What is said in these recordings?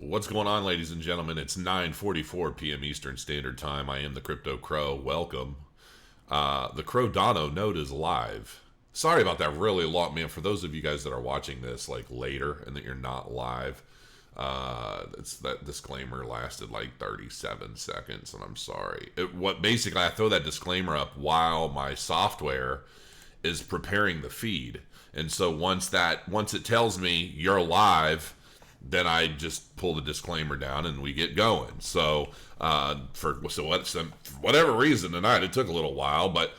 What's going on, ladies and gentlemen? It's 9:44 p.m. Eastern Standard Time. I am the CryptoCrow. Welcome. The Cardano node is live. Sorry about that really long, man. For those of you guys that are watching this like later and that you're not live, that disclaimer lasted like 37 seconds, and I'm sorry. Basically, I throw that disclaimer up while my software is preparing the feed, and so once it tells me you're live, then I just pull the disclaimer down and we get going. So for whatever reason tonight, it took a little while, but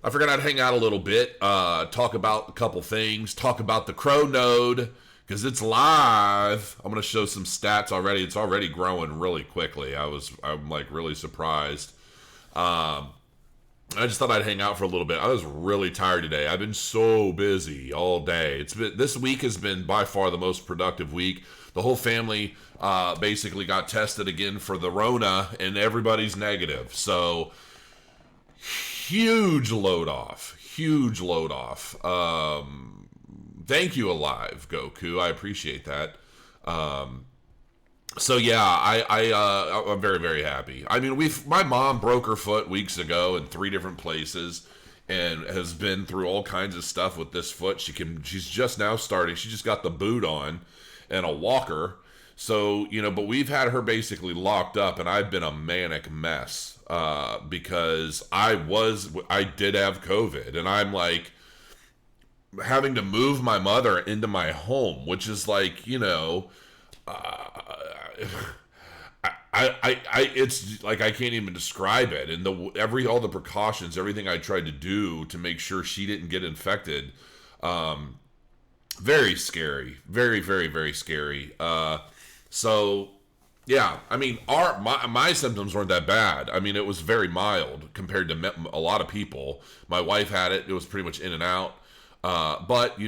I figured I'd hang out a little bit, talk about a couple things, talk about the Crow node, because it's live. I'm going to show some stats already. It's already growing really quickly. I'm like really surprised. I just thought I'd hang out for a little bit. I was really tired today. I've been so busy all day. This week has been by far the most productive week. The whole family basically got tested again for the Rona, and everybody's negative. So huge load off. Thank you, Alive Goku. I appreciate that. So yeah, I'm very, very happy. I mean, my mom broke her foot weeks ago in 3 different places, and has been through all kinds of stuff with this foot. She's just now starting. She just got the boot on and a walker. So, but we've had her basically locked up, and I've been a manic mess because I did have COVID, and I'm like having to move my mother into my home, which is like, it's like I can't even describe it, and all the precautions, everything I tried to do to make sure she didn't get infected, very scary, very, very, very scary. So yeah, I mean, my symptoms weren't that bad. I mean, it was very mild compared to a lot of people. My wife had it; it was pretty much in and out. But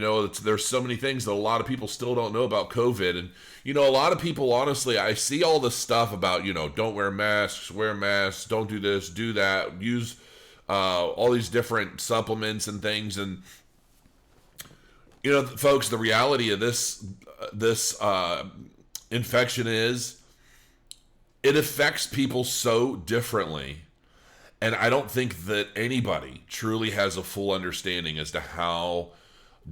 there's so many things that a lot of people still don't know about COVID. And, a lot of people, honestly, I see all this stuff about, don't wear masks, don't do this, do that, use all these different supplements and things. And, folks, the reality of this infection is it affects people so differently. And I don't think that anybody truly has a full understanding as to how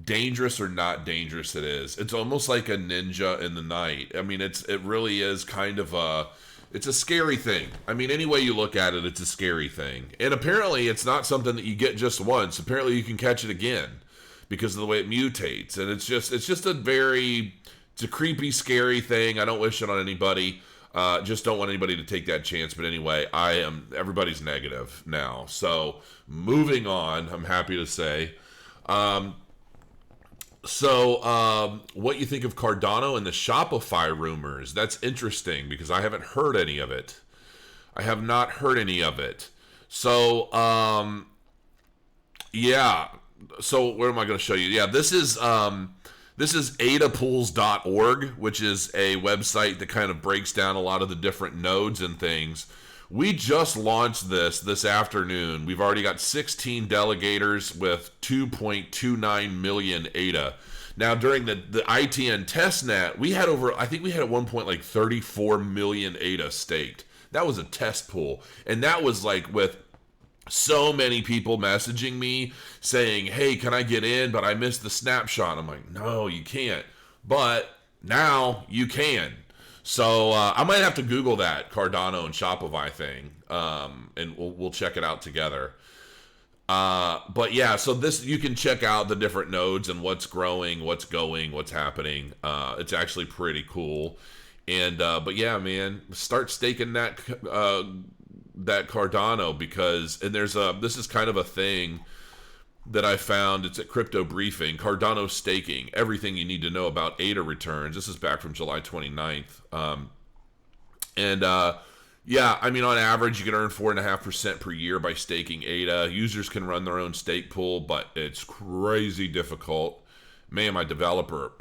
dangerous or not dangerous it is. It's almost like a ninja in the night. I mean, it really is kind of it's a scary thing. I mean, any way you look at it, it's a scary thing. And apparently it's not something that you get just once. Apparently you can catch it again because of the way it mutates. And it's just it's a creepy, scary thing. I don't wish it on anybody. Just don't want anybody to take that chance. But anyway, everybody's negative now. So moving on, I'm happy to say. What you think of Cardano and the Shopify rumors? That's interesting because I haven't heard any of it. I have not heard any of it. So, yeah. So where am I going to show you? Yeah, this is adapools.org, which is a website that kind of breaks down a lot of the different nodes and things. We just launched this afternoon. We've already got 16 delegators with 2.29 million ADA. Now, during the ITN testnet, we had at one point like 34 million ADA staked. That was a test pool. And that was like with so many people messaging me saying, hey, can I get in? But I missed the snapshot. I'm like, no, you can't. But now you can. So I might have to Google that Cardano and Shopify thing, and we'll check it out together. But yeah, so you can check out the different nodes and what's growing, what's going, what's happening. It's actually pretty cool. And but yeah, man, start staking that Cardano because this is kind of a thing that I found. It's at Crypto Briefing. Cardano staking, everything you need to know about ADA returns. This is back from July 29th. Yeah, I mean, on average, you can earn 4.5% per year by staking ADA. Users can run their own stake pool, but it's crazy difficult. Man, my developer,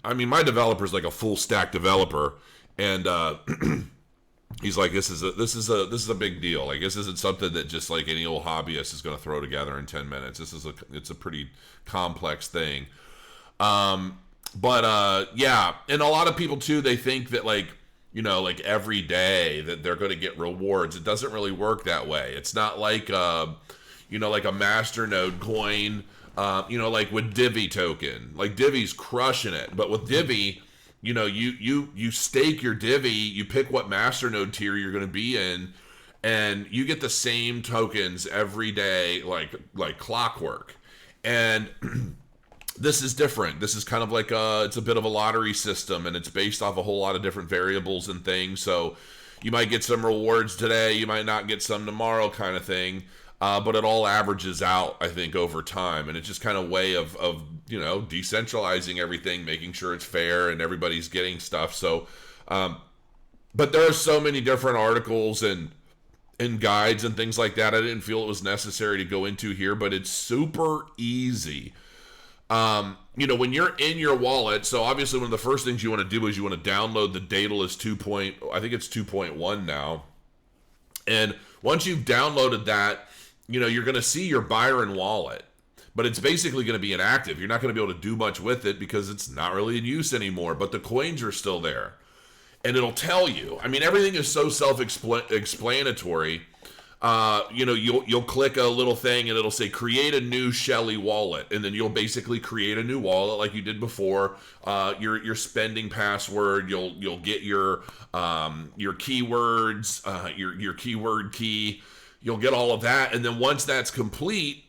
my developer's like a full stack developer, and he's like, this is a big deal. Like, this isn't something that just like any old hobbyist is going to throw together in 10 minutes. It's a pretty complex thing. Yeah, and a lot of people too, they think that like, like every day that they're going to get rewards. It doesn't really work that way. It's not like, like a masternode coin, like with Divi token. Like Divi's crushing it. But with Divi, you stake your Divi, you pick what masternode tier you're going to be in, and you get the same tokens every day, like clockwork. And this is different. This is kind of like it's a bit of a lottery system, and it's based off a whole lot of different variables and things. So you might get some rewards today, you might not get some tomorrow, kind of thing. But it all averages out, I think, over time, and it's just kind of way of decentralizing everything, making sure it's fair and everybody's getting stuff. So, but there are so many different articles and guides and things like that. I didn't feel it was necessary to go into here, but it's super easy. When you're in your wallet, so obviously one of the first things you want to do is you want to download the Daedalus 2.1 now. And once you've downloaded that, you're going to see your Byron wallet, but it's basically going to be inactive. You're not going to be able to do much with it because it's not really in use anymore, but the coins are still there. And it'll tell you. I mean, everything is so self-explanatory. You'll click a little thing and it'll say create a new Shelly wallet, and then you'll basically create a new wallet like you did before. Your spending password, you'll get your keywords, your keyword key. You'll get all of that, and then once that's complete,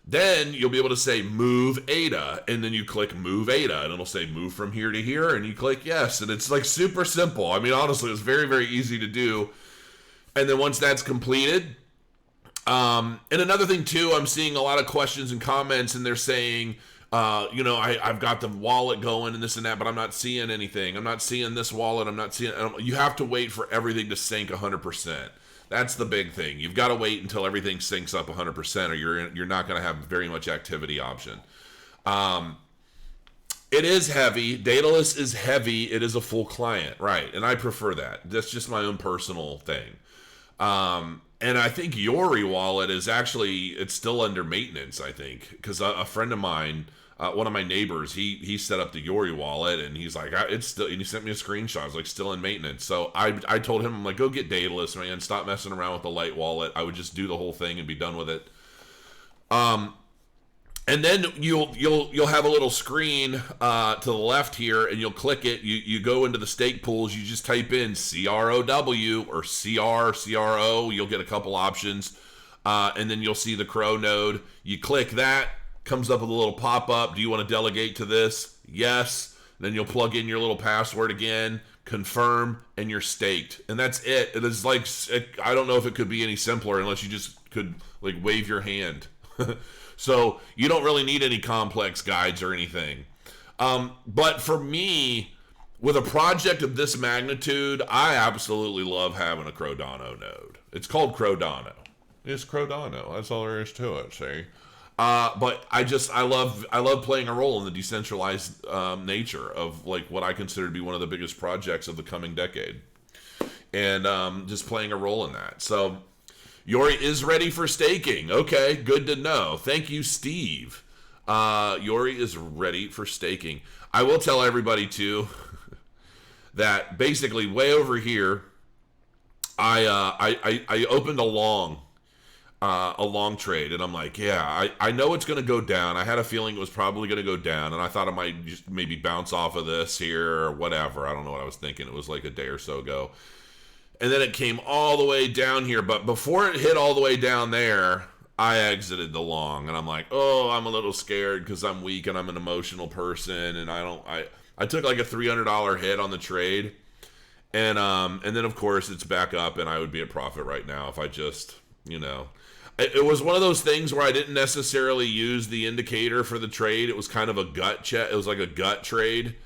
then you'll be able to say move ADA, and then you click move ADA, and it'll say move from here to here, and you click yes, and it's like super simple. I mean, honestly, it's very, very easy to do. And then once that's completed, and another thing too, I'm seeing a lot of questions and comments, and they're saying, I've got the wallet going and this and that, but I'm not seeing anything. I'm not seeing this wallet. I'm not seeing. You have to wait for everything to sync 100%. That's the big thing. You've got to wait until everything syncs up 100%, or you're not going to have very much activity option. It is heavy. Daedalus is heavy. It is a full client, right? And I prefer that. That's just my own personal thing. And I think Yori wallet is it's still under maintenance, I think, because a friend of mine, one of my neighbors, he set up the Yori wallet, and he's like, it's still, and he sent me a screenshot. I was like, still in maintenance. So I told him, I'm like, go get Daedalus, man. Stop messing around with the light wallet. I would just do the whole thing and be done with it. And then you'll have a little screen to the left here, and you'll click it. You go into the stake pools. You just type in CROW or CRO. You'll get a couple options, and then you'll see the Crow node. You click that. Comes up with a little pop-up. Do you want to delegate to this? Yes. Then you'll plug in your little password again, confirm, and you're staked. And that's it. It is like, I don't know if it could be any simpler unless you just could like wave your hand. So you don't really need any complex guides or anything. But for me, with a project of this magnitude, I absolutely love having a Cardano node. It's called Cardano. It's Cardano. That's all there is to it, see? But I love playing a role in the decentralized nature of like what I consider to be one of the biggest projects of the coming decade, and just playing a role in that. So Yori is ready for staking. Okay, good to know. Thank you, Steve. Yori is ready for staking. I will tell everybody too that basically way over here, I opened a long trade, and I'm like, yeah, I know it's going to go down. I had a feeling it was probably going to go down, and I thought it might just maybe bounce off of this here or whatever. I don't know what I was thinking. It was like a day or so ago. And then it came all the way down here, but before it hit all the way down there, I exited the long, and I'm like, oh, I'm a little scared because I'm weak and I'm an emotional person, and I took like a $300 hit on the trade, and then of course it's back up, and I would be at profit right now if I just, It was one of those things where I didn't necessarily use the indicator for the trade. It was kind of a gut check. It was like a gut trade.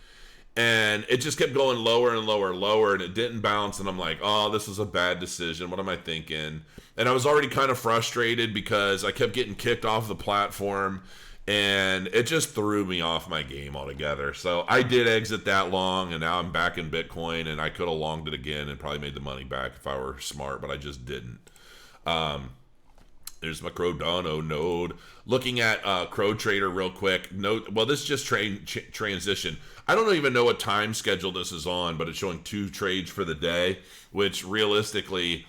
And it just kept going lower and lower and lower, and it didn't bounce. And I'm like, oh, this is a bad decision. What am I thinking? And I was already kind of frustrated because I kept getting kicked off the platform, and it just threw me off my game altogether. So I did exit that long, and now I'm back in Bitcoin, and I could have longed it again and probably made the money back if I were smart, but I just didn't. There's my Cardano node. Looking at Crow Trader real quick. Note, well, this just transition. I don't even know what time schedule this is on, but it's showing 2 trades for the day, which realistically,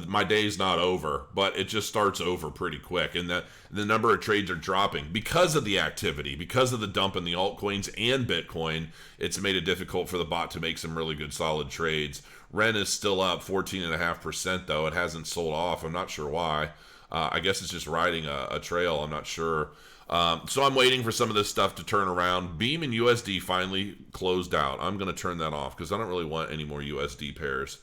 my day's not over, but it just starts over pretty quick. And the number of trades are dropping because of the activity, because of the dump in the altcoins and Bitcoin. It's made it difficult for the bot to make some really good solid trades. Ren is still up 14.5%, though. It hasn't sold off. I'm not sure why. I guess it's just riding a trail. I'm not sure. So I'm waiting for some of this stuff to turn around. Beam and USD finally closed out. I'm going to turn that off because I don't really want any more USD pairs.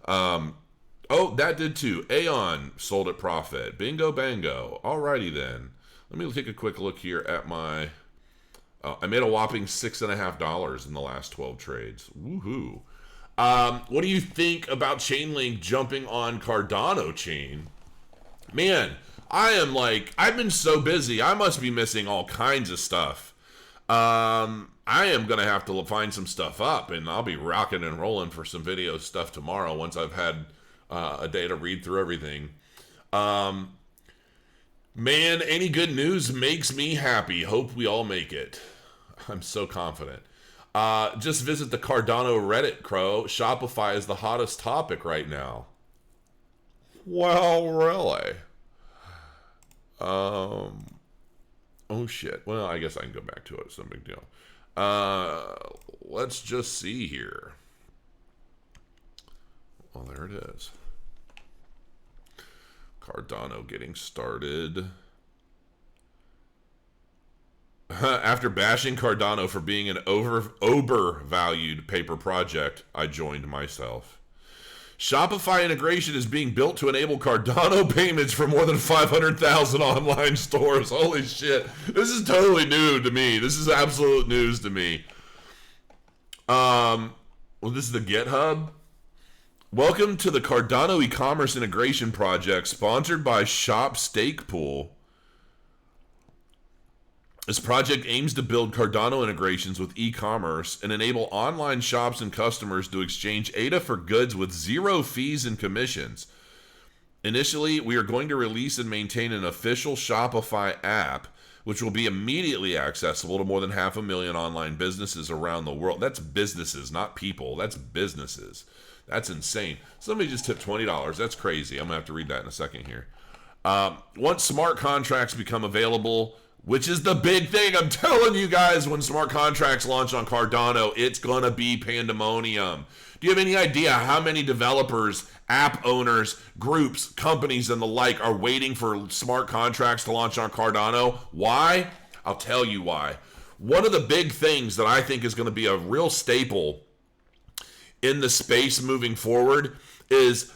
Oh, that did too. Aeon sold at profit. Bingo bango. Alrighty then. Let me take a quick look here at my... I made a whopping $6.50 in the last 12 trades. Woohoo. What do you think about Chainlink jumping on Cardano chain? Man, I've been so busy. I must be missing all kinds of stuff. I am going to have to find some stuff up, and I'll be rocking and rolling for some video stuff tomorrow once I've had a day to read through everything. Man, any good news makes me happy. Hope we all make it. I'm so confident. Just visit the Cardano Reddit, Crow. Shopify is the hottest topic right now. Well, really? Oh shit. Well, I guess I can go back to it. It's no big deal. Let's just see here. Well, there it is. Cardano getting started. After bashing Cardano for being an overvalued paper project, I joined myself. Shopify integration is being built to enable Cardano payments for more than 500,000 online stores. Holy shit. This is totally new to me. This is absolute news to me. Well, this is the GitHub. Welcome to the Cardano e-commerce integration project sponsored by Shop Stake Pool. This project aims to build Cardano integrations with e-commerce and enable online shops and customers to exchange ADA for goods with zero fees and commissions. Initially, we are going to release and maintain an official Shopify app, which will be immediately accessible to more than 500,000 online businesses around the world. That's businesses, not people. That's businesses. That's insane. Somebody just tipped $20. That's crazy. I'm going to have to read that in a second here. Once smart contracts become available, which is the big thing. I'm telling you guys, when smart contracts launch on Cardano, it's going to be pandemonium. Do you have any idea how many developers, app owners, groups, companies, and the like are waiting for smart contracts to launch on Cardano? Why? I'll tell you why. One of the big things that I think is going to be a real staple in the space moving forward is...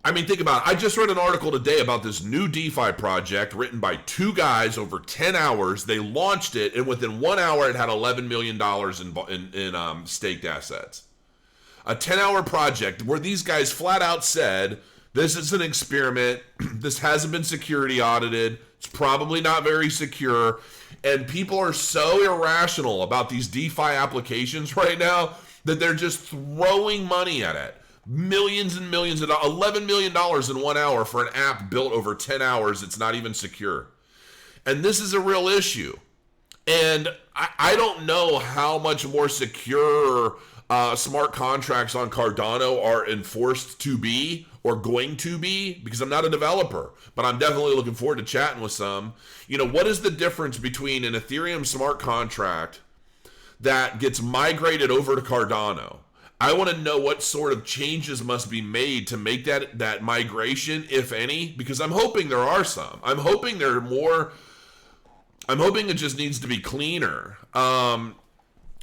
think about it. I just read an article today about this new DeFi project written by 2 guys over 10 hours. They launched it, and within 1 hour, it had $11 million in staked assets. A 10-hour project where these guys flat out said, this is an experiment. This hasn't been security audited. It's probably not very secure. And people are so irrational about these DeFi applications right now that they're just throwing money at it. Millions and millions of dollars, $11 million in 1 hour for an app built over 10 hours. It's not even secure. And this is a real issue. And I don't know how much more secure smart contracts on Cardano are enforced to be or going to be, because I'm not a developer, but I'm definitely looking forward to chatting with some. What is the difference between an Ethereum smart contract that gets migrated over to Cardano? I want to know what sort of changes must be made to make that migration, if any, because I'm hoping there are some. I'm hoping there are more. I'm hoping it just needs to be cleaner.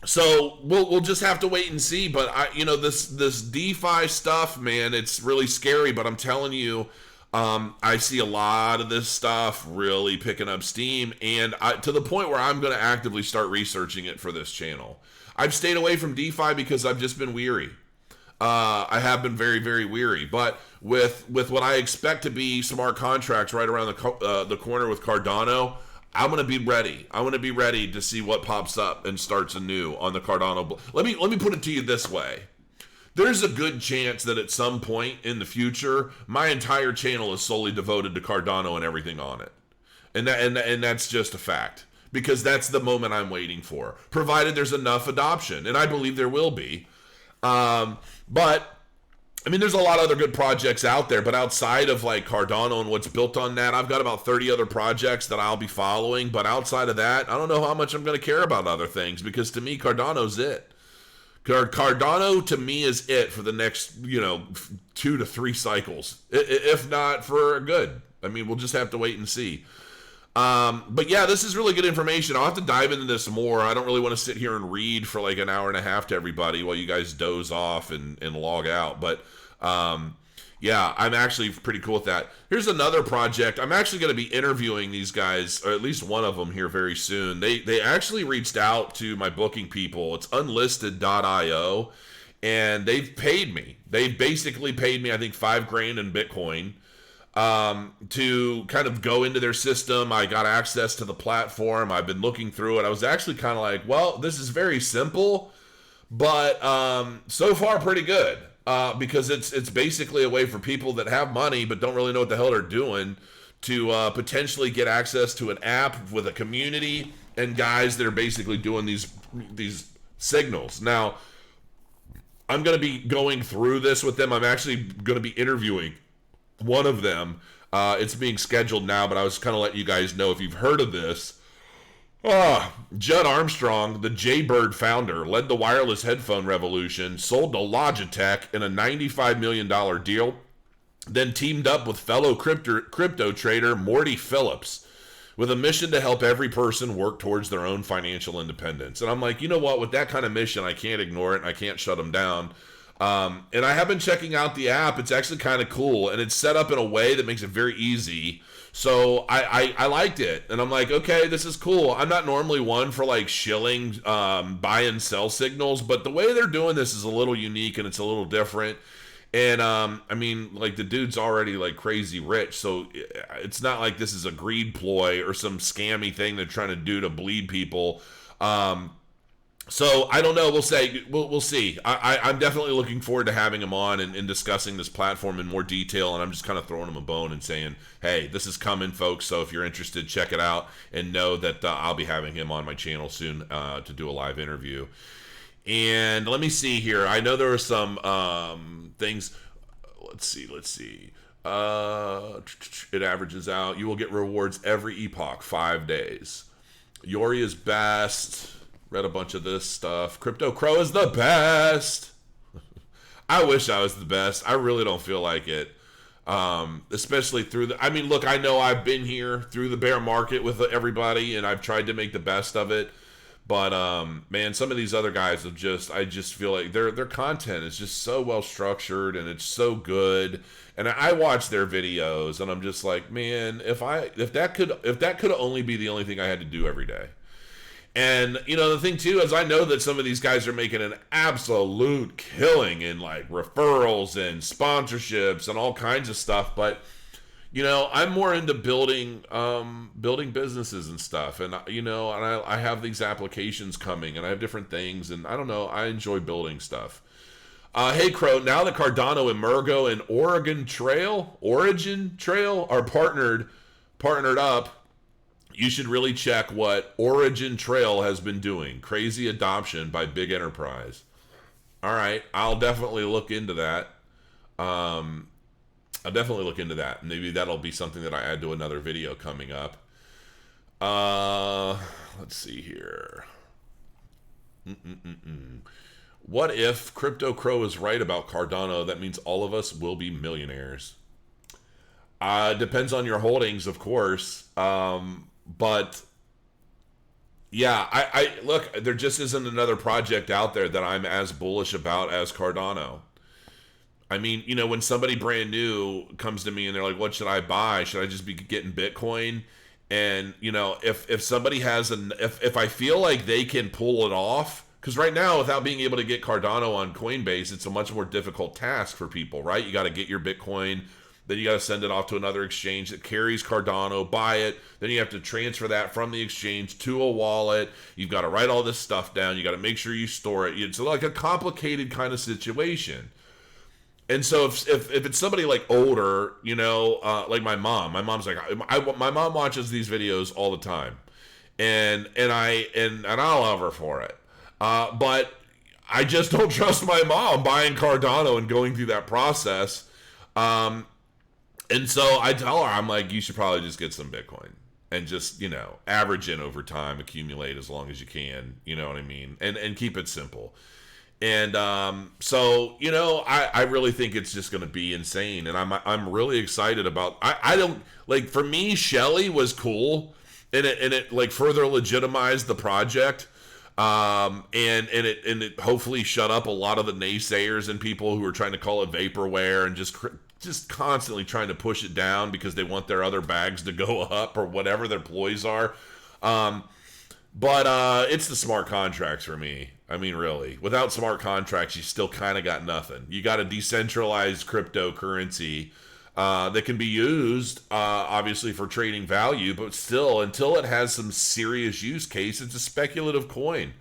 So we'll just have to wait and see. But this DeFi stuff, man, it's really scary. But I'm telling you, I see a lot of this stuff really picking up steam, and to the point where I'm going to actively start researching it for this channel. I've stayed away from DeFi because I've just been weary. I have been very, very weary. But with what I expect to be smart contracts right around the corner with Cardano, I'm going to be ready. I want to be ready to see what pops up and starts anew on the Cardano. Let me put it to you this way. there's a good chance that at some point in the future, my entire channel is solely devoted to Cardano and everything on it. And that's just a fact. Because that's the moment I'm waiting for. Provided there's enough adoption. And I believe there will be. But I mean, there's a lot of other good projects out there, but outside of like Cardano and what's built on that, I've got about 30 other projects that I'll be following. But outside of that, I don't know how much I'm going to care about other things, because to me, Cardano's it. Cardano to me is it for the next, 2 to 3 cycles, if not for good. I mean, we'll just have to wait and see. But yeah, this is really good information. I'll have to dive into this more. I don't really want to sit here and read for like an hour and a half to everybody while you guys doze off and log out. But yeah, I'm actually pretty cool with that. Here's another project. I'm actually going to be interviewing these guys, or at least one of them here very soon. They actually reached out to my booking people. It's Unlistedio, and they've paid me. They've basically paid me, I think, $5,000 in Bitcoin to kind of go into their system. I got access to the platform. I've been looking through it. I was actually kind of like, well, this is very simple, but so far pretty good. Because it's basically a way for people that have money but don't really know what the hell they're doing to potentially get access to an app with a community and guys that are basically doing these signals. Now, I'm going to be going through this with them. I'm actually going to be interviewing one of them. It's being scheduled now, but I was kind of letting you guys know if you've heard of this. Judd Armstrong, the Jaybird founder, led the wireless headphone revolution, sold to Logitech in a $95 million deal, then teamed up with fellow crypto trader Morty Phillips with a mission to help every person work towards their own financial independence. And I'm like, you know what? With that kind of mission, I can't ignore it, and I can't shut them down. And I have been checking out the app. It's actually kind of cool, and it's set up in a way that makes it very easy. So I liked it, and I'm like, okay, this is cool. I'm not normally one for like shilling buy and sell signals, but the way they're doing this is a little unique and it's a little different. And I mean, like, the dude's already like crazy rich, so it's not like this is a greed ploy or some scammy thing they're trying to do to bleed people. So I don't know. We'll see. I'm definitely looking forward to having him on and discussing this platform in more detail. And I'm just kind of throwing him a bone and saying, hey, this is coming, folks. So if you're interested, check it out and know that I'll be having him on my channel soon to do a live interview. And let me see here. I know there are some things. Let's see. It averages out. You will get rewards every epoch, 5 days. Yori is best. Read a bunch of this stuff. CryptoCrow is the best. I wish I was the best. I really don't feel like it. Especially through I mean, look, I know I've been here through the bear market with everybody, and I've tried to make the best of it. But, man, some of these other guys I just feel like their content is just so well structured, and it's so good. And I watch their videos, and I'm just like, man, if that could only be the only thing I had to do every day. And, the thing, too, is I know that some of these guys are making an absolute killing in, like, referrals and sponsorships and all kinds of stuff. But, I'm more into building businesses and stuff. And, and I have these applications coming, and I have different things. And, I don't know, I enjoy building stuff. Hey, Crow, now that Cardano, Emergo, and Origin Trail are partnered up, you should really check what Origin Trail has been doing. Crazy adoption by big enterprise. All right, I'll definitely look into that. Maybe that'll be something that I add to another video coming up. Let's see here. What if CryptoCrow is right about Cardano? That means all of us will be millionaires. Depends on your holdings, of course. But yeah, I look, there just isn't another project out there that I'm as bullish about as Cardano. I mean, when somebody brand new comes to me and they're like, what should I buy? Should I just be getting Bitcoin? And, if somebody has if I feel like they can pull it off, because right now, without being able to get Cardano on CoinBase, it's a much more difficult task for people, right? You got to get your Bitcoin Then you got to send it off to another exchange that carries Cardano, buy it. Then you have to transfer that from the exchange to a wallet. You've got to write all this stuff down. You got to make sure you store it. It's like a complicated kind of situation. And so if it's somebody like older, like my mom's like, my mom watches these videos all the time, and I'll love her for it. But I just don't trust my mom buying Cardano and going through that process. And so I tell her, I'm like, you should probably just get some Bitcoin and just, average in over time, accumulate as long as you can, you know what I mean? And keep it simple. And so, I really think it's just going to be insane. And I'm really excited about, I don't, like, for me, Shelly was cool, and it like further legitimized the project. And it hopefully shut up a lot of the naysayers and people who are trying to call it vaporware and just constantly trying to push it down because they want their other bags to go up or whatever their ploys are. But it's the smart contracts for me. I mean, really, without smart contracts, you still kind of got nothing. You got a decentralized cryptocurrency that can be used, obviously, for trading value, but still, until it has some serious use case, it's a speculative coin.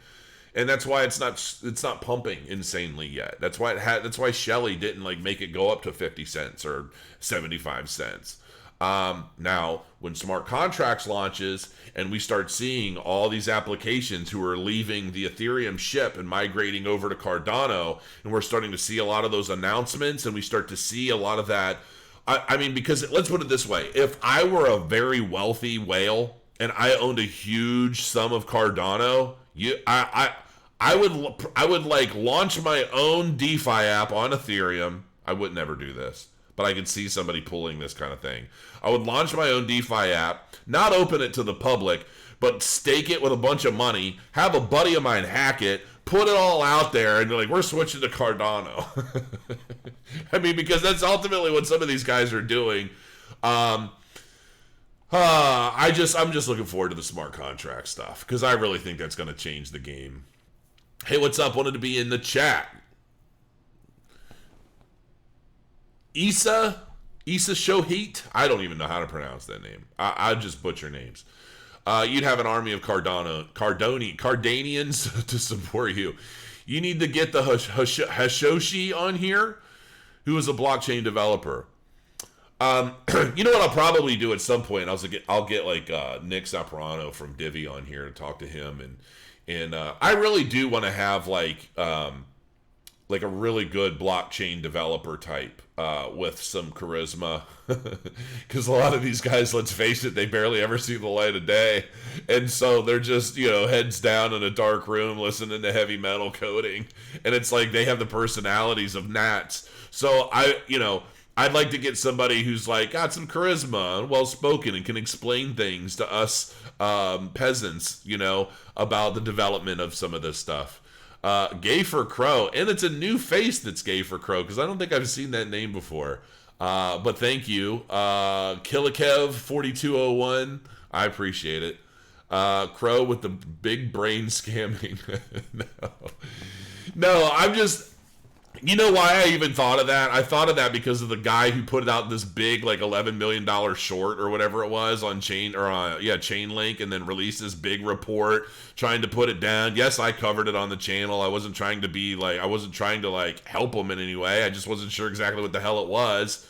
And that's why it's not pumping insanely yet. That's why Shelly didn't like make it go up to 50 cents or 75 cents. Now, when smart contracts launches and we start seeing all these applications who are leaving the Ethereum ship and migrating over to Cardano, and we're starting to see a lot of those announcements, and we start to see a lot of that. I mean, because let's put it this way: if I were a very wealthy whale and I owned a huge sum of Cardano, I would like launch my own DeFi app on Ethereum. I would never do this, but I could see somebody pulling this kind of thing. I would launch my own DeFi app, not open it to the public, but stake it with a bunch of money, have a buddy of mine hack it, put it all out there, and be like, we're switching to Cardano. I mean, because that's ultimately what some of these guys are doing. I'm just looking forward to the smart contract stuff, because I really think that's going to change the game. Hey, what's up? Wanted to be in the chat. Issa Shohit? I don't even know how to pronounce that name. I just butcher names. You'd have an army of Cardanians to support you. You need to get the Hashoshi on here, who is a blockchain developer. You know what I'll probably do at some point? I'll get like Nick Saprano from Divi on here to talk to him, and I really do want to have like a really good blockchain developer type with some charisma, because a lot of these guys, let's face it, they barely ever see the light of day, and so they're just heads down in a dark room listening to heavy metal coding, and it's like they have the personalities of gnats. So I'd like to get somebody who's like got some charisma and well spoken and can explain things to us peasants, about the development of some of this stuff. Gay for Crow, and it's a new face that's Gay for Crow, because I don't think I've seen that name before. But thank you, Killakev 4201. I appreciate it. Crow with the big brain scamming. No, I'm just. You know why I even thought of that? I thought of that because of the guy who put out this big, like, $11 million short or whatever it was on Chainlink, and then released this big report trying to put it down. Yes, I covered it on the channel. I wasn't trying to help him in any way. I just wasn't sure exactly what the hell it was.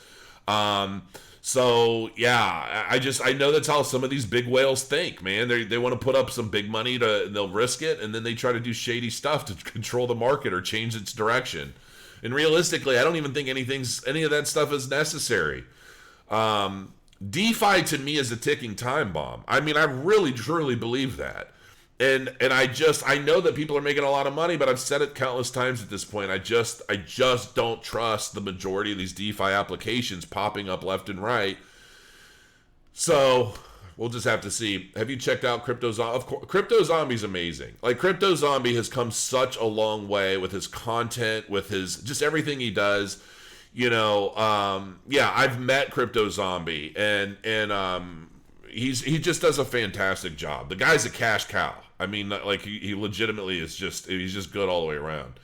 So yeah, I know that's how some of these big whales think, man. They want to put up some big money they'll risk it, and then they try to do shady stuff to control the market or change its direction. And realistically, I don't even think any of that stuff is necessary. DeFi to me is a ticking time bomb. I mean, I really truly believe that. And I know that people are making a lot of money, but I've said it countless times at this point. I just don't trust the majority of these DeFi applications popping up left and right. So we'll just have to see. Have you checked out Crypto Zombie? Of course, Crypto Zombie's amazing. Like, Crypto Zombie has come such a long way with his content, with his just everything he does. I've met Crypto Zombie, and he just does a fantastic job. The guy's a cash cow. I mean, like, he legitimately he's just good all the way around.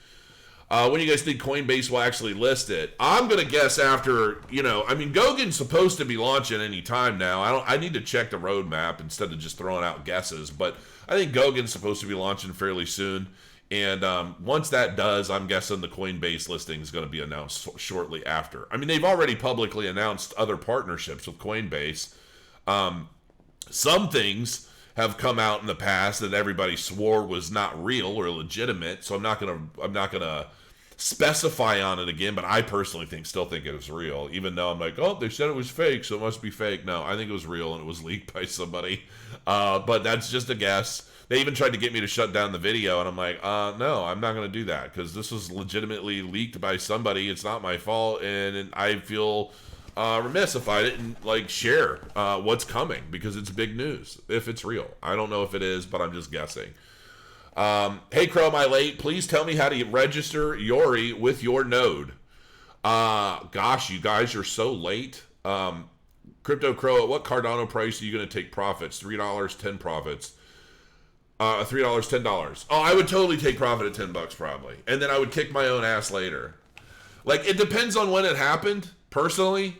When do you guys think Coinbase will actually list it? I'm gonna guess after, Gogan's supposed to be launching any time now. I need to check the roadmap instead of just throwing out guesses, but I think Gogan's supposed to be launching fairly soon. And once that does, I'm guessing the Coinbase listing is going to be announced shortly after. I mean, they've already publicly announced other partnerships with Coinbase. Some things have come out in the past that everybody swore was not real or legitimate, so I'm not gonna specify on it again. But I personally still think it is real, even though I'm like, oh, they said it was fake, so it must be fake. No, I think it was real and it was leaked by somebody. But that's just a guess. They even tried to get me to shut down the video, and I'm like, no, I'm not going to do that, because this was legitimately leaked by somebody. It's not my fault, and I feel remiss if I didn't share what's coming, because it's big news if it's real. I don't know if it is, but I'm just guessing. Hey, Crow, am I late? Please tell me how to register Yori with your node. Gosh, you guys are so late. CryptoCrow, at what Cardano price are you going to take profits? $3, 10 profits. $3, $10. Oh, I would totally take profit at $10 probably. And then I would kick my own ass later. It depends on when it happened, personally.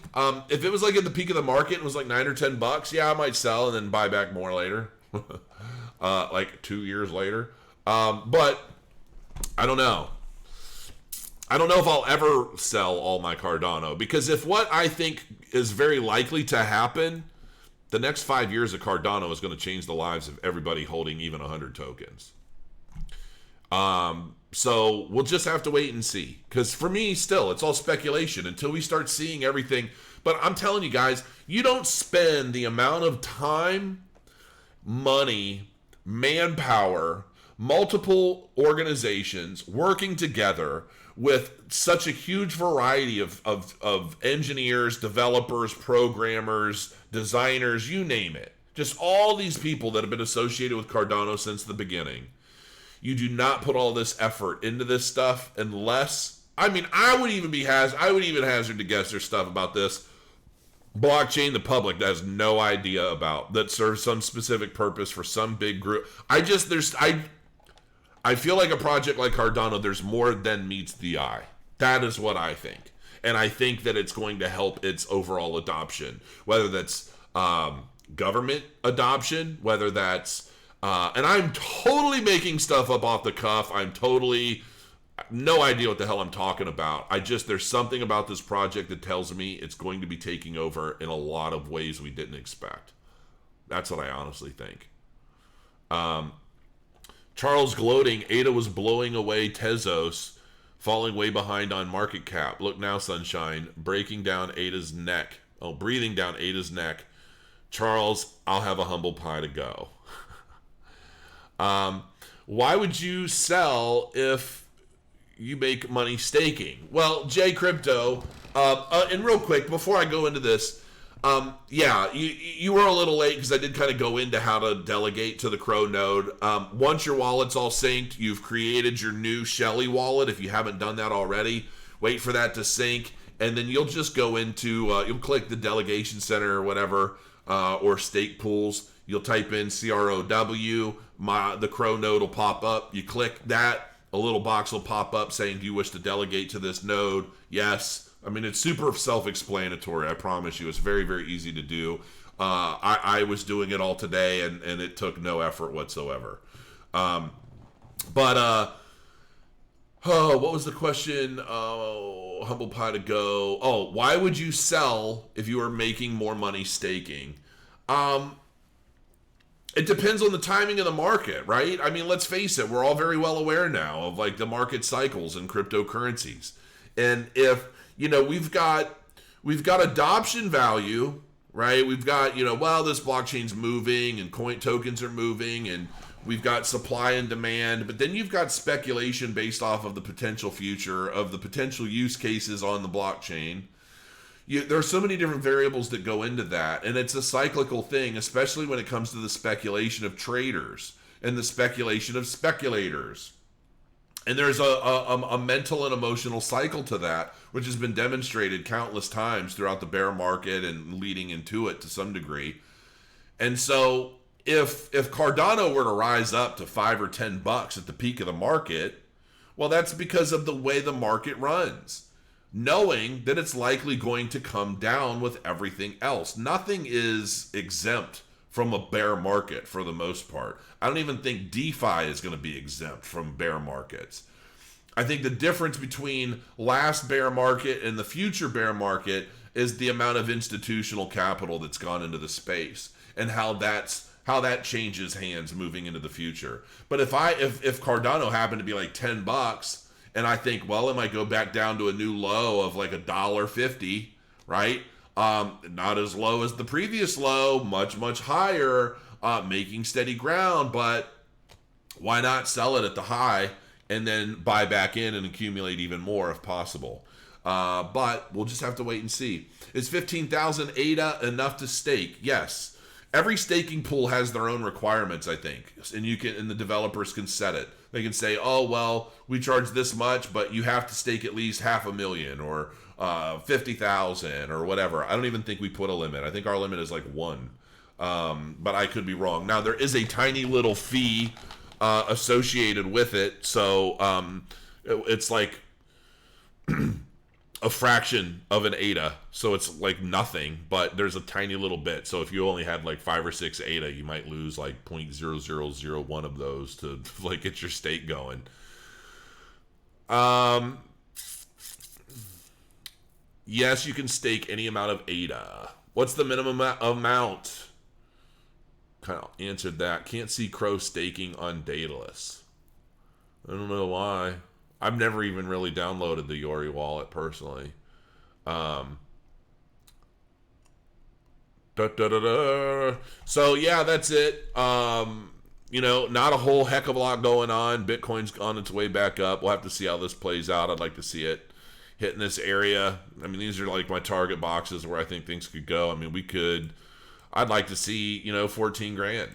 If it was at the peak of the market and was $9 or $10, yeah, I might sell and then buy back more later. 2 years later. But I don't know. I don't know if I'll ever sell all my Cardano, because if what I think is very likely to happen, the next 5 years of Cardano is going to change the lives of everybody holding even 100 tokens. So we'll just have to wait and see. Because for me, still, it's all speculation until we start seeing everything. But I'm telling you guys, you don't spend the amount of time, money, manpower, multiple organizations working together with such a huge variety of engineers, developers, programmers, designers, you name it. Just all these people that have been associated with Cardano since the beginning. You do not put all this effort into this stuff unless, I would even hazard to guess there's stuff about this blockchain the public that has no idea about, that serves some specific purpose for some big group. I feel like a project like Cardano, there's more than meets the eye. That is what I think. And I think that it's going to help its overall adoption, whether that's government adoption, whether that's, and I'm totally making stuff up off the cuff. I'm totally, no idea what the hell I'm talking about. There's something about this project that tells me it's going to be taking over in a lot of ways we didn't expect. That's what I honestly think. Charles gloating, ADA was blowing away Tezos, falling way behind on market cap. Look now, sunshine, breaking down Ada's neck. Oh, breathing down Ada's neck. Charles, I'll have a humble pie to go. Why would you sell if you make money staking? Well, Jay Crypto, and real quick, before I go into this, you were a little late because I did kind of go into how to delegate to the Crow node. Once your wallet's all synced, you've created your new Shelly wallet. If you haven't done that already, wait for that to sync, and then you'll just go into, you'll click the delegation center or whatever, or stake pools. You'll type in CROW, the Crow node will pop up. You click that, a little box will pop up saying, do you wish to delegate to this node? Yes. It's super self-explanatory. I promise you. It's very, very easy to do. I was doing it all today, and it took no effort whatsoever. What was the question? Oh, humble pie to go. Oh, why would you sell if you were making more money staking? It depends on the timing of the market, right? Let's face it. We're all very well aware now of the market cycles in cryptocurrencies. And if we've got adoption value, right? We've got, this blockchain's moving and coin tokens are moving and we've got supply and demand, but then you've got speculation based off of the potential future of the potential use cases on the blockchain. There are so many different variables that go into that, and it's a cyclical thing, especially when it comes to the speculation of traders and the speculation of speculators. And there's a mental and emotional cycle to that, which has been demonstrated countless times throughout the bear market and leading into it to some degree. And so if Cardano were to rise up to $5 or $10 at the peak of the market, Well, that's because of the way the market runs, knowing that it's likely going to come down with everything else. Nothing is exempt from a bear market for the most part. I don't even think DeFi is going to be exempt from bear markets. I think the difference between last bear market and the future bear market is the amount of institutional capital that's gone into the space and how that changes hands moving into the future. But if Cardano happened to be like $10 and I think, well, it might go back down to a new low of like $1.50, right? Not as low as the previous low, much, much higher, making steady ground, but why not sell it at the high and then buy back in and accumulate even more if possible? But we'll just have to wait and see. Is 15,000 ADA enough to stake? Yes. Every staking pool has their own requirements, I think, and the developers can set it. They can say, oh, well, we charge this much, but you have to stake at least 500,000 or 50,000 or whatever. I don't even think we put a limit. I think our limit is like 1, but I could be wrong. Now, there is a tiny little fee associated with it, so it's like a fraction of an ADA, so it's like nothing, but there's a tiny little bit. So if you only had like 5 or 6 ADA, you might lose like 0.0001 of those to like get your stake going. Yes, you can stake any amount of ADA. What's the minimum amount? Kind of answered that. Can't see Crow staking on Daedalus. I don't know why. I've never even really downloaded the Yori wallet personally. So yeah, that's it. Not a whole heck of a lot going on. Bitcoin's on its way back up. We'll have to see how this plays out. I'd like to see it hitting this area. I mean, these are like my target boxes where I think things could go. I mean, I'd like to see, 14 grand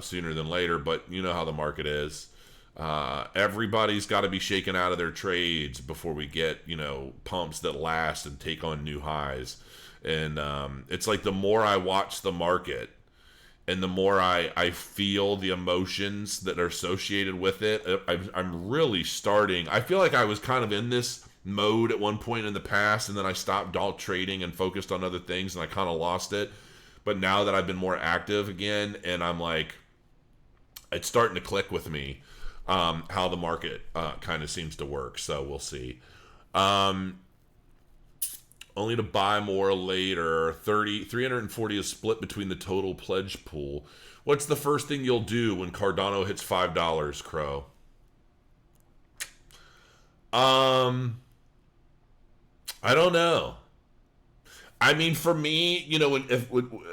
sooner than later, but you know how the market is. Everybody's got to be shaken out of their trades before we get, pumps that last and take on new highs. And it's like the more I watch the market and the more I feel the emotions that are associated with it, I'm really starting. I feel like I was kind of in this mode at one point in the past, and then I stopped trading and focused on other things, and I kind of lost it. But now that I've been more active again, and I'm like, it's starting to click with me. How the market kind of seems to work. So we'll see. Only to buy more later. 340 is split between the total pledge pool. What's the first thing you'll do when Cardano hits $5, Crow? I don't know. I mean, for me,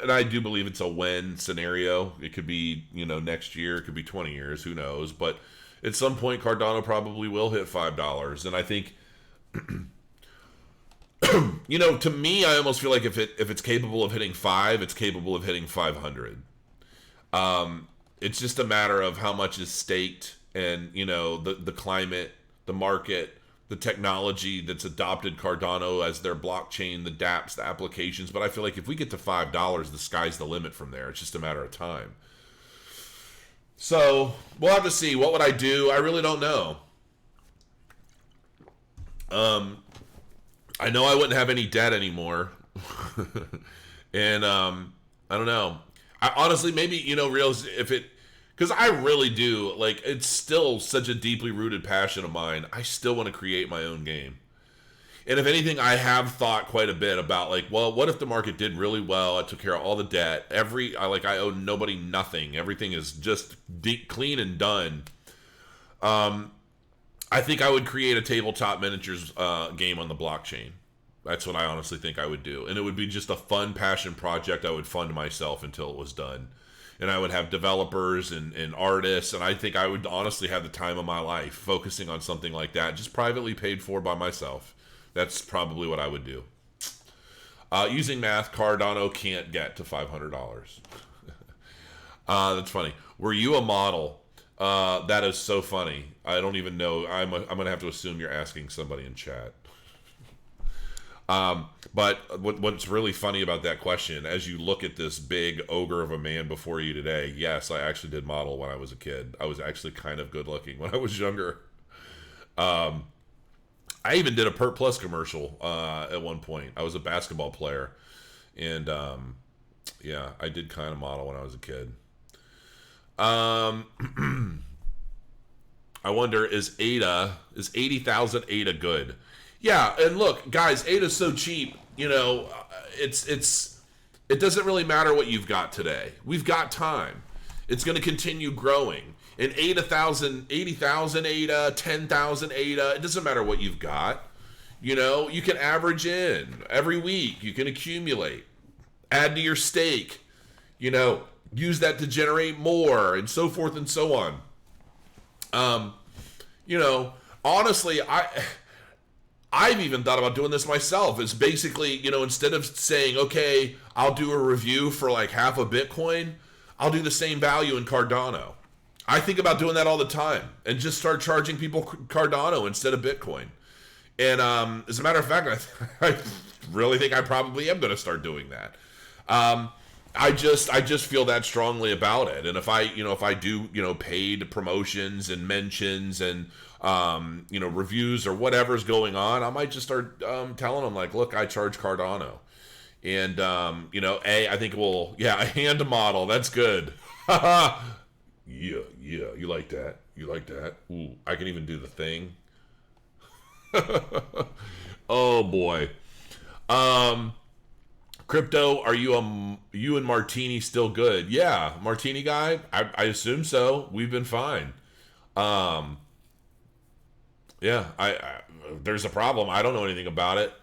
and I do believe it's a when scenario. It could be, next year. It could be 20 years. Who knows? But at some point, Cardano probably will hit $5. And I think, to me, I almost feel like if it's capable of hitting 5, it's capable of hitting 500. It's just a matter of how much is staked and, the climate, the market, the technology that's adopted Cardano as their blockchain, the dApps, the applications. But I feel like if we get to $5, the sky's the limit from there. It's just a matter of time. So we'll have to see. What would I do? I really don't know. I know I wouldn't have any debt anymore. And I don't know. I honestly, maybe, because I really do, like, it's still such a deeply rooted passion of mine. I still want to create my own game. And if anything, I have thought quite a bit about, like, well, what if the market did really well? I took care of all the debt. I owe nobody nothing. Everything is just clean and done. I think I would create a tabletop miniatures game on the blockchain. That's what I honestly think I would do. And it would be just a fun passion project I would fund myself until it was done. And I would have developers and artists, and I think I would honestly have the time of my life focusing on something like that, just privately paid for by myself. That's probably what I would do. Using math, Cardano can't get to $500. That's funny. Were you a model? That is so funny. I don't even know. I'm going to have to assume you're asking somebody in chat. But what's really funny about that question, as you look at this big ogre of a man before you today, yes, I actually did model when I was a kid. I was actually kind of good looking when I was younger. I even did a Pert Plus commercial at one point. I was a basketball player, and yeah, I did kind of model when I was a kid. I wonder, is 80,000 ADA good? Yeah, and look, guys, ADA's so cheap. You know, it doesn't really matter what you've got today. We've got time. It's going to continue growing. And 80,000 ADA, 10,000 ADA, it doesn't matter what you've got. You know, you can average in every week. You can accumulate, add to your stake, you know, use that to generate more, and so forth and so on. You know, honestly, I've even thought about doing this myself. It's basically, you know, instead of saying, okay, I'll do a review for like half a Bitcoin, I'll do the same value in Cardano. I think about doing that all the time and just start charging people Cardano instead of Bitcoin. And as a matter of fact, I really think I probably am going to start doing that. I just feel that strongly about it. And if I do, you know, paid promotions and mentions and you know, reviews or whatever's going on, I might just start telling them like, look, I charge Cardano. And you know, I think a hand model, that's good. Yeah, you like that. You like that. Ooh, I can even do the thing. Oh boy. Crypto, are you and Martini still good? Yeah, Martini guy, I assume so. We've been fine. Yeah, I there's a problem. I don't know anything about it.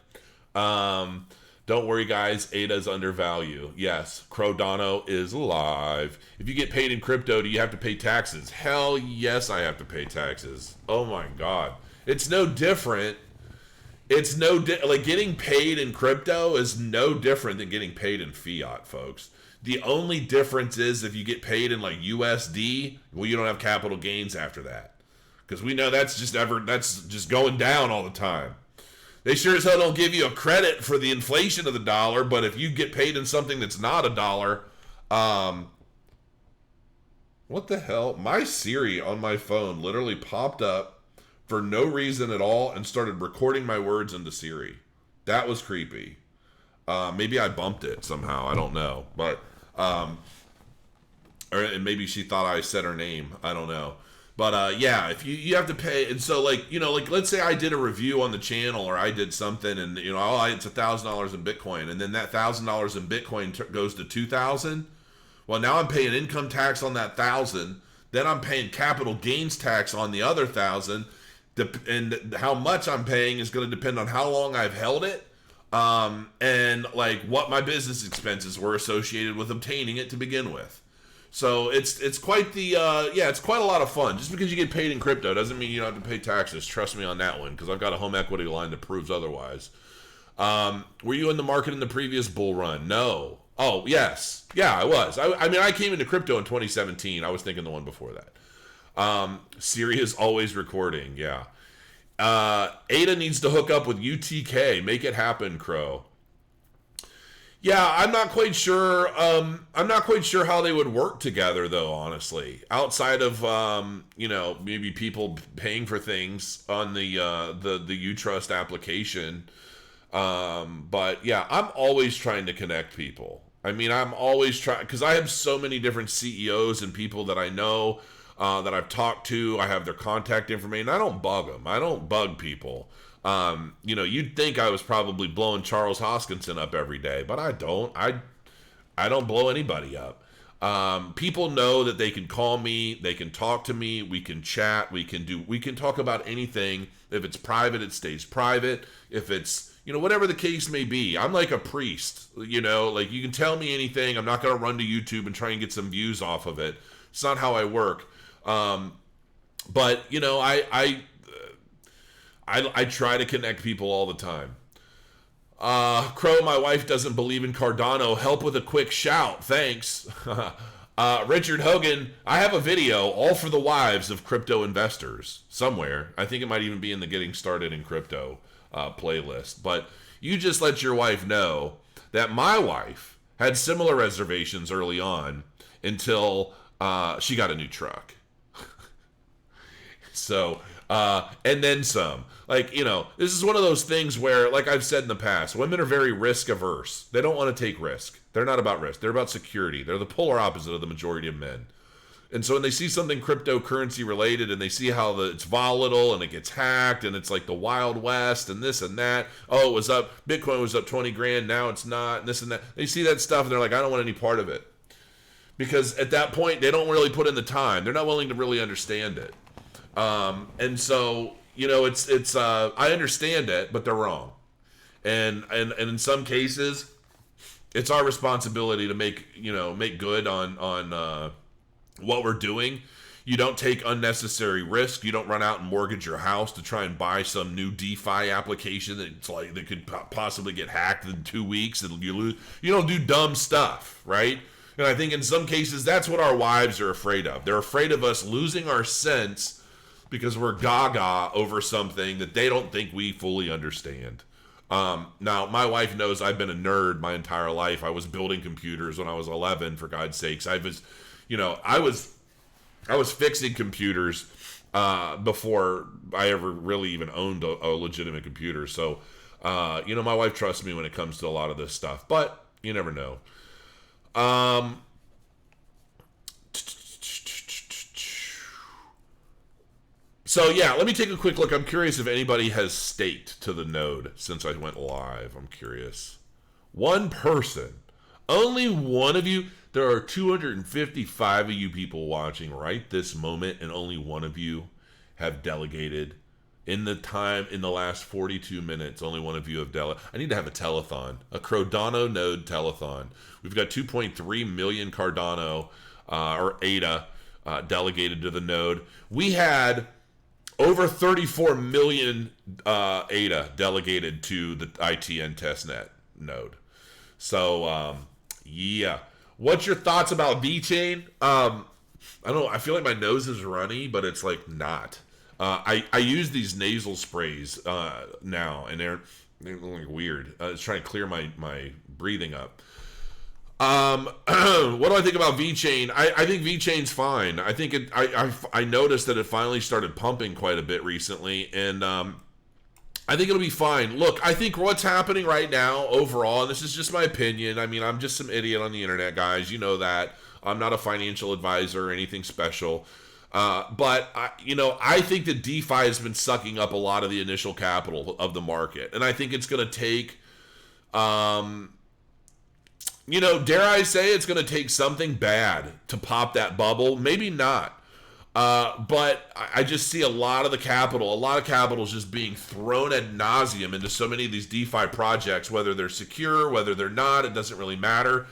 Don't worry, guys. ADA's undervalued. Yes, Cardano is live. If you get paid in crypto, do you have to pay taxes? Hell yes, I have to pay taxes. Oh my god, it's no different. It's like getting paid in crypto is no different than getting paid in fiat, folks. The only difference is if you get paid in like USD, well, you don't have capital gains after that, because we know that's just going down all the time. They sure as hell don't give you a credit for the inflation of the dollar, but if you get paid in something that's not a dollar, what the hell? My Siri on my phone literally popped up for no reason at all and started recording my words into Siri. That was creepy. Maybe I bumped it somehow. I don't know. But, or maybe she thought I said her name. I don't know. But, yeah, if you have to pay. And so, like, you know, like, let's say I did a review on the channel or I did something and, you know, it's $1,000 in Bitcoin. And then that $1,000 in Bitcoin goes to $2,000. Well, now I'm paying income tax on that $1,000. Then I'm paying capital gains tax on the other $1,000. And how much I'm paying is going to depend on how long I've held it, and like what my business expenses were associated with obtaining it to begin with. So it's quite it's quite a lot of fun. Just because you get paid in crypto doesn't mean you don't have to pay taxes. Trust me on that one, because I've got a home equity line that proves otherwise. Were you in the market in the previous bull run? No. Oh yes, yeah, I was. I mean, I came into crypto in 2017. I was thinking the one before that. Siri is always recording. Yeah. Ada needs to hook up with UTK. Make it happen, Crow. Yeah, I'm not quite sure. I'm not quite sure how they would work together, though. Honestly, outside of you know, maybe people paying for things on the Utrust application. But yeah, I'm always trying to connect people. I mean, I'm always trying, because I have so many different CEOs and people that I know. That I've talked to. I have their contact information. I don't bug them. I don't bug people. You know, you'd think I was probably blowing Charles Hoskinson up every day, but I don't. I don't blow anybody up. People know that they can call me, they can talk to me, we can chat, we can talk about anything. If it's private, it stays private. If it's, you know, whatever the case may be. I'm like a priest, you know, like you can tell me anything. I'm not going to run to YouTube and try and get some views off of it. It's not how I work. But you know, I try to connect people all the time. Crow, my wife doesn't believe in Cardano. Help with a quick shout. Thanks. Richard Hogan, I have a video all for the wives of crypto investors somewhere. I think it might even be in the Getting Started in Crypto playlist. But you just let your wife know that my wife had similar reservations early on until she got a new truck. So And then some. Like, you know, this is one of those things where, like I've said in the past, women are very risk averse. They don't want to take risk. They're not about risk. They're about security. They're the polar opposite of the majority of men. And so when they see something cryptocurrency related and they see how it's volatile and it gets hacked and it's like the Wild West and this and that. Oh, it was up. Bitcoin was up 20 grand. Now it's not. And this and that. They see that stuff and they're like, I don't want any part of it. Because at that point, they don't really put in the time. They're not willing to really understand it. And so, you know, it's I understand it, but they're wrong. And in some cases, it's our responsibility to make good on what we're doing. You don't take unnecessary risk. You don't run out and mortgage your house to try and buy some new DeFi application that could possibly get hacked in 2 weeks and you lose. You don't do dumb stuff, right? And I think in some cases that's what our wives are afraid of. They're afraid of us losing our sense because we're gaga over something that they don't think we fully understand. Now, my wife knows I've been a nerd my entire life. I was building computers when I was 11, for God's sakes. I was fixing computers before I ever really even owned a legitimate computer. So, my wife trusts me when it comes to a lot of this stuff. But you never know. So yeah, let me take a quick look. I'm curious if anybody has staked to the node since I went live. I'm curious. One person. Only one of you. There are 255 of you people watching right this moment, and only one of you have delegated. In the last 42 minutes, only one of you have delegated. I need to have a telethon, a Cardano node telethon. We've got 2.3 million Cardano or ADA delegated to the node. We had over 34 million ADA delegated to the ITN testnet node. So, yeah. What's your thoughts about VeChain? I don't know. I feel like my nose is runny, but it's like not. I use these nasal sprays now, and they're like weird. It's trying to clear my breathing up. What do I think about VeChain? I think VeChain's fine. I think I noticed that it finally started pumping quite a bit recently, and I think it'll be fine. Look, I think what's happening right now overall, and this is just my opinion. I mean, I'm just some idiot on the internet, guys. You know that. I'm not a financial advisor or anything special. But I think that DeFi has been sucking up a lot of the initial capital of the market. And I think it's going to take, dare I say it's going to take something bad to pop that bubble. Maybe not. But I just see a lot of capital is just being thrown ad nauseum into so many of these DeFi projects, whether they're secure, whether they're not, it doesn't really matter.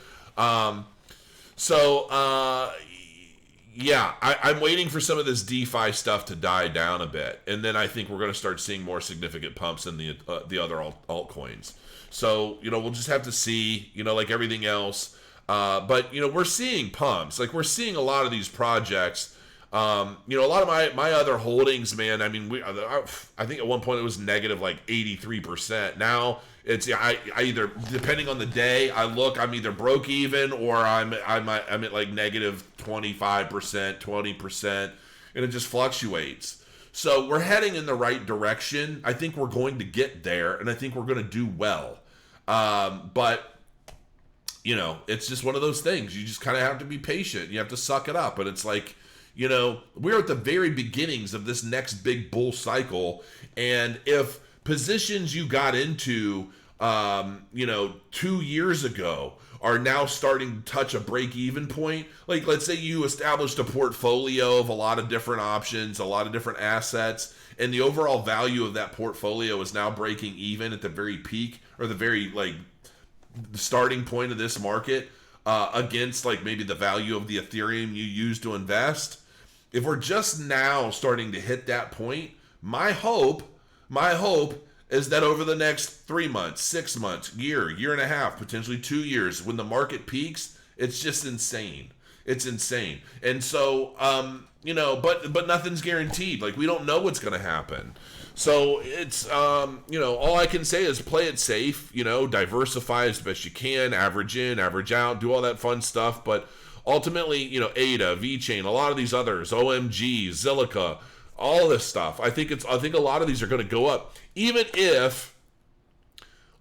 Yeah, I'm waiting for some of this DeFi stuff to die down a bit, and then I think we're going to start seeing more significant pumps in the other altcoins. So, we'll just have to see, like everything else. But, we're seeing pumps. Like, we're seeing a lot of these projects. A lot of my other holdings, man, I mean, I think at one point it was negative like 83%. Now it's I either, depending on the day, I'm either broke even or I'm at like negative 25%, 20%, and it just fluctuates. So we're heading in the right direction. I think we're going to get there, and I think we're going to do well. But it's just one of those things. You just kind of have to be patient. You have to suck it up, and it's like, we're at the very beginnings of this next big bull cycle. And if positions you got into, 2 years ago are now starting to touch a break-even point, like let's say you established a portfolio of a lot of different options, a lot of different assets, and the overall value of that portfolio is now breaking even at the very peak or the very the starting point of this market against like maybe the value of the Ethereum you use to invest. If we're just now starting to hit that point, my hope is that over the next 3 months, 6 months, year and a half, potentially 2 years, when the market peaks, it's just insane. It's insane. And so, but nothing's guaranteed. Like, we don't know what's going to happen. So it's, all I can say is play it safe, diversify as best you can, average in, average out, do all that fun stuff. But ultimately, ADA, VeChain, a lot of these others, OMG, Zilliqa, all of this stuff. I think a lot of these are going to go up, even if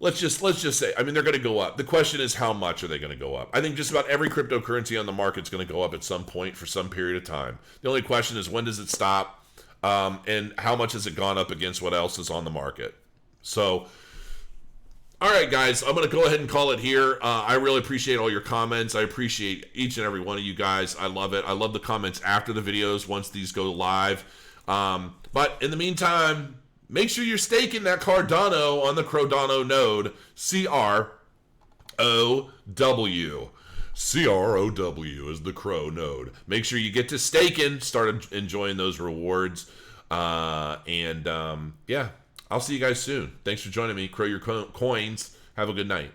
let's just say, I mean, they're going to go up. The question is, how much are they going to go up? I think just about every cryptocurrency on the market is going to go up at some point for some period of time. The only question is, when does it stop, and how much has it gone up against what else is on the market? So, all right, guys, I'm going to go ahead and call it here. I really appreciate all your comments. I appreciate each and every one of you guys. I love it. I love the comments after the videos once these go live. But in the meantime, make sure you're staking that Cardano on the Cardano node, CROW. CROW is the Crow node. Make sure you get to staking, start enjoying those rewards. Yeah, I'll see you guys soon. Thanks for joining me. Crow your coins. Have a good night.